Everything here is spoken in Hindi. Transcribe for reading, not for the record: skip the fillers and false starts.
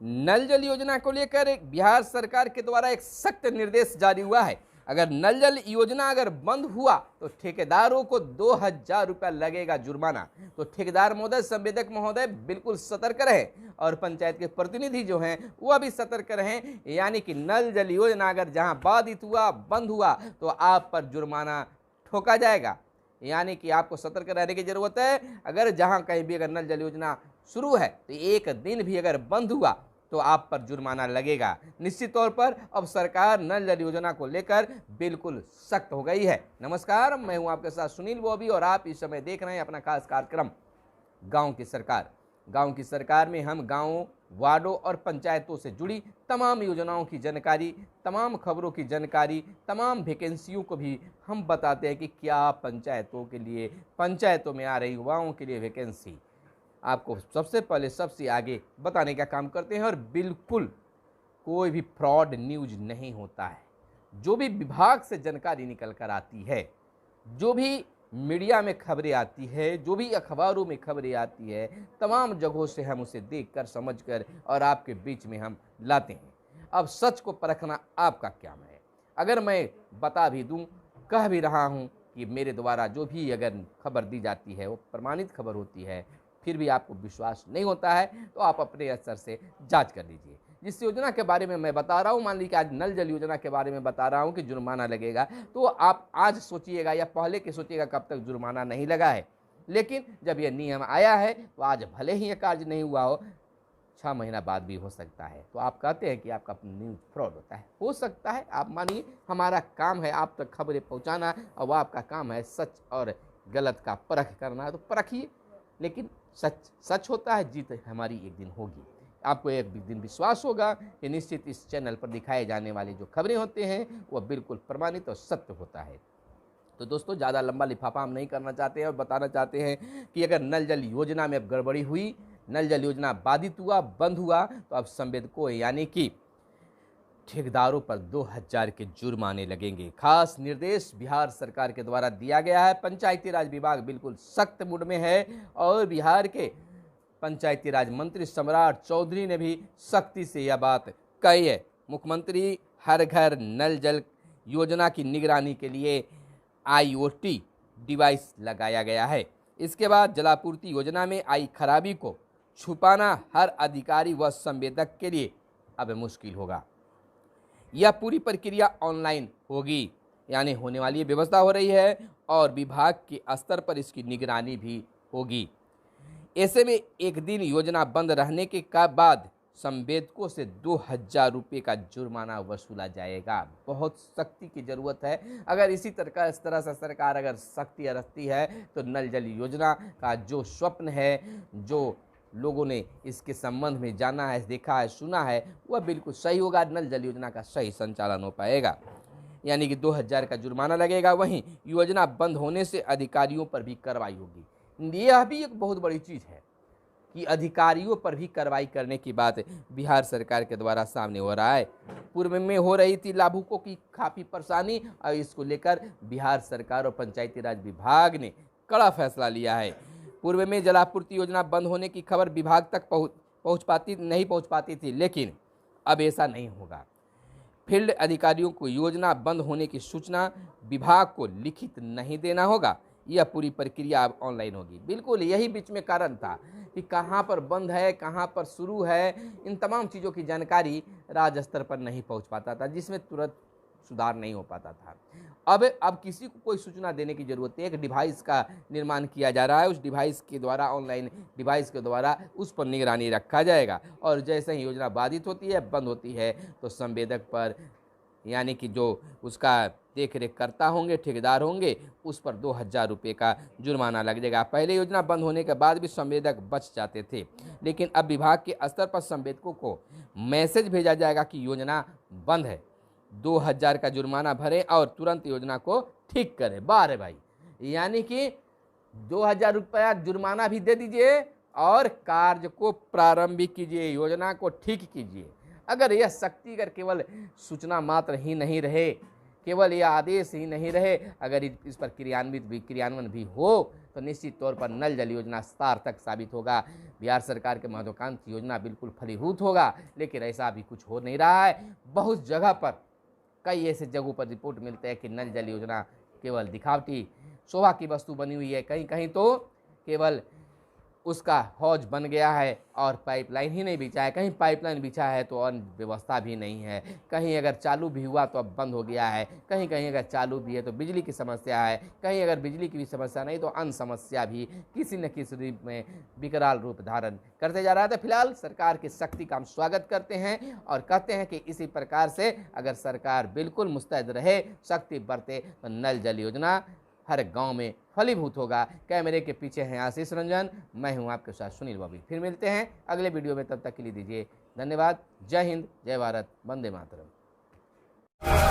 नल जल योजना को लेकर बिहार सरकार के द्वारा एक सख्त निर्देश जारी हुआ है। अगर नल जल योजना अगर बंद हुआ तो ठेकेदारों को 2000 रुपया लगेगा जुर्माना। तो ठेकेदार महोदय, संवेदक महोदय बिल्कुल सतर्क रहें और पंचायत के प्रतिनिधि जो हैं वह भी सतर्क रहें। यानी कि नल जल योजना अगर जहां बाधित हुआ, बंद हुआ तो आप पर जुर्माना ठोका जाएगा। यानी कि आपको सतर्क रहने की जरूरत है। अगर जहां कहीं भी अगर नल जल योजना शुरू है तो एक दिन भी अगर बंद हुआ तो आप पर जुर्माना लगेगा। निश्चित तौर पर अब सरकार नल जल योजना को लेकर बिल्कुल सख्त हो गई है। नमस्कार, मैं हूं आपके साथ सुनील बॉबी और आप इस समय देख रहे हैं अपना खास कार्यक्रम गांव की सरकार। गांव की सरकार में हम गांवों, वार्डों और पंचायतों से जुड़ी तमाम योजनाओं की जानकारी, तमाम खबरों की जानकारी, तमाम वैकेंसियों को भी हम बताते हैं कि क्या पंचायतों के लिए, पंचायतों में आ रही युवाओं के लिए वैकेंसी आपको सबसे पहले सबसे आगे बताने का काम करते हैं। और बिल्कुल कोई भी फ्रॉड न्यूज नहीं होता है। जो भी विभाग से जानकारी निकल कर आती है, जो भी मीडिया में खबरें आती है, जो भी अखबारों में खबरें आती है, तमाम जगहों से हम उसे देखकर, समझकर और आपके बीच में हम लाते हैं। अब सच को परखना आपका काम है। अगर मैं बता भी दूं, कह भी रहा हूं कि मेरे द्वारा जो भी अगर खबर दी जाती है वो प्रमाणित खबर होती है, फिर भी आपको विश्वास नहीं होता है तो आप अपने स्तर से जांच कर लीजिए। जिस योजना के बारे में मैं बता रहा हूँ, मान लीजिए आज नल जल योजना के बारे में बता रहा हूँ कि जुर्माना लगेगा, तो आप आज सोचिएगा या पहले के सोचिएगा कब तक जुर्माना नहीं लगा है। लेकिन जब यह नियम आया है तो आज भले ही यह कार्य नहीं हुआ हो, 6 महीना बाद भी हो सकता है। तो आप कहते हैं कि आपका न्यूज फ्रॉड होता है, हो सकता है। आप मानिए हमारा काम है आप तक खबरें पहुँचाना, और आपका काम है सच और गलत का परख करना, तो परखिए। लेकिन सच सच होता है, जीत हमारी एक दिन होगी। आपको एक दिन विश्वास होगा कि निश्चित इस चैनल पर दिखाए जाने वाली जो खबरें होते हैं वह बिल्कुल प्रमाणित और सत्य होता है। तो दोस्तों, ज़्यादा लंबा लिफाफा हम नहीं करना चाहते हैं और बताना चाहते हैं कि अगर नल जल योजना में अब गड़बड़ी हुई, नल जल योजना बाधित हुआ, बंद हुआ, तो अब संवेदकों यानी कि ठेकेदारों पर 2000 के जुर्माने लगेंगे। खास निर्देश बिहार सरकार के द्वारा दिया गया है। पंचायती राज विभाग बिल्कुल सख्त मूड में है और बिहार के पंचायती राज मंत्री सम्राट चौधरी ने भी सख्ती से यह बात कही है। मुख्यमंत्री हर घर नल जल योजना की निगरानी के लिए IoT डिवाइस लगाया गया है। इसके बाद जलापूर्ति योजना में आई खराबी को छुपाना हर अधिकारी व संवेदक के लिए अब मुश्किल होगा। यह पूरी प्रक्रिया ऑनलाइन होगी, यानी होने वाली व्यवस्था हो रही है और विभाग के स्तर पर इसकी निगरानी भी होगी। ऐसे में एक दिन योजना बंद रहने के बाद संवेदकों से 2000 रुपये का जुर्माना वसूला जाएगा। बहुत सख्ती की जरूरत है। अगर इस तरह से सरकार अगर सख्ती रखती है तो नल जल योजना का जो स्वप्न है, जो लोगों ने इसके संबंध में जाना है, देखा है, सुना है, वह बिल्कुल सही होगा। नल जल योजना का सही संचालन हो पाएगा, यानी कि 2000 का जुर्माना लगेगा। वहीं योजना बंद होने से अधिकारियों पर भी कार्रवाई होगी। यह भी एक बहुत बड़ी चीज़ है कि अधिकारियों पर भी कार्रवाई करने की बात बिहार सरकार के द्वारा सामने हो रहा है। पूर्व में हो रही थी लाभुकों की काफ़ी परेशानी, और इसको लेकर बिहार सरकार और पंचायती राज विभाग ने कड़ा फैसला लिया है। पूर्व में जलापूर्ति योजना बंद होने की खबर विभाग तक नहीं पहुंच पाती थी, लेकिन अब ऐसा नहीं होगा। फील्ड अधिकारियों को योजना बंद होने की सूचना विभाग को लिखित नहीं देना होगा। यह पूरी प्रक्रिया अब ऑनलाइन होगी। बिल्कुल यही बीच में कारण था कि कहां पर बंद है, कहां पर शुरू है, इन तमाम चीज़ों की जानकारी राज्य स्तर पर नहीं पहुंच पाता था, जिसमें तुरंत सुधार नहीं हो पाता था। अब किसी को कोई सूचना देने की जरूरत है। एक डिवाइस का निर्माण किया जा रहा है, उस डिवाइस के द्वारा, ऑनलाइन डिवाइस के द्वारा उस पर निगरानी रखा जाएगा, और जैसे ही योजना बाधित होती है, बंद होती है, तो संवेदक पर, यानी कि जो उसका देख रेख करता होंगे, ठेकेदार होंगे, उस पर 2000 रुपये का जुर्माना लग जाएगा। पहले योजना बंद होने के बाद भी संवेदक बच जाते थे, लेकिन अब विभाग के स्तर पर संवेदकों को मैसेज भेजा जाएगा कि योजना बंद है, 2000 का जुर्माना भरें और तुरंत योजना को ठीक करें। बारे भाई, यानी कि 2000 रुपया जुर्माना भी दे दीजिए और कार्य को प्रारंभिक कीजिए, योजना को ठीक कीजिए। अगर यह शक्ति अगर केवल सूचना मात्र ही नहीं रहे केवल यह आदेश ही नहीं रहे, अगर इस पर क्रियान्वयन भी हो तो निश्चित तौर पर नल जल योजना सार्थक साबित होगा। बिहार सरकार के महत्वाकांक्षी योजना बिल्कुल फलीभूत होगा, लेकिन ऐसा अभी कुछ हो नहीं रहा है। बहुत जगह पर, कई ऐसे जगहों पर रिपोर्ट मिलते हैं कि नल जल योजना केवल दिखावटी शोभा की वस्तु बनी हुई है। कहीं कहीं तो केवल उसका हौज बन गया है और पाइपलाइन ही नहीं बिछा है, कहीं पाइपलाइन बिछा है तो अन्य व्यवस्था भी नहीं है, कहीं अगर चालू भी हुआ तो अब बंद हो गया है, कहीं कहीं अगर चालू भी है तो बिजली की समस्या है, कहीं अगर बिजली की भी समस्या नहीं तो अन्य समस्या भी किसी न किसी रूप में विकराल रूप धारण करते जा रहा है। तो फिलहाल सरकार की शक्ति का हम स्वागत करते हैं और कहते हैं कि इसी प्रकार से अगर सरकार बिल्कुल मुस्तैद रहे, शक्ति बरते, तो नल जल योजना हर गांव में फलीभूत होगा। कैमरे के पीछे हैं आशीष रंजन, मैं हूं आपके साथ सुनील बॉबी। फिर मिलते हैं अगले वीडियो में, तब तक के लिए दीजिए धन्यवाद। जय हिंद, जय भारत, वंदे मातरम।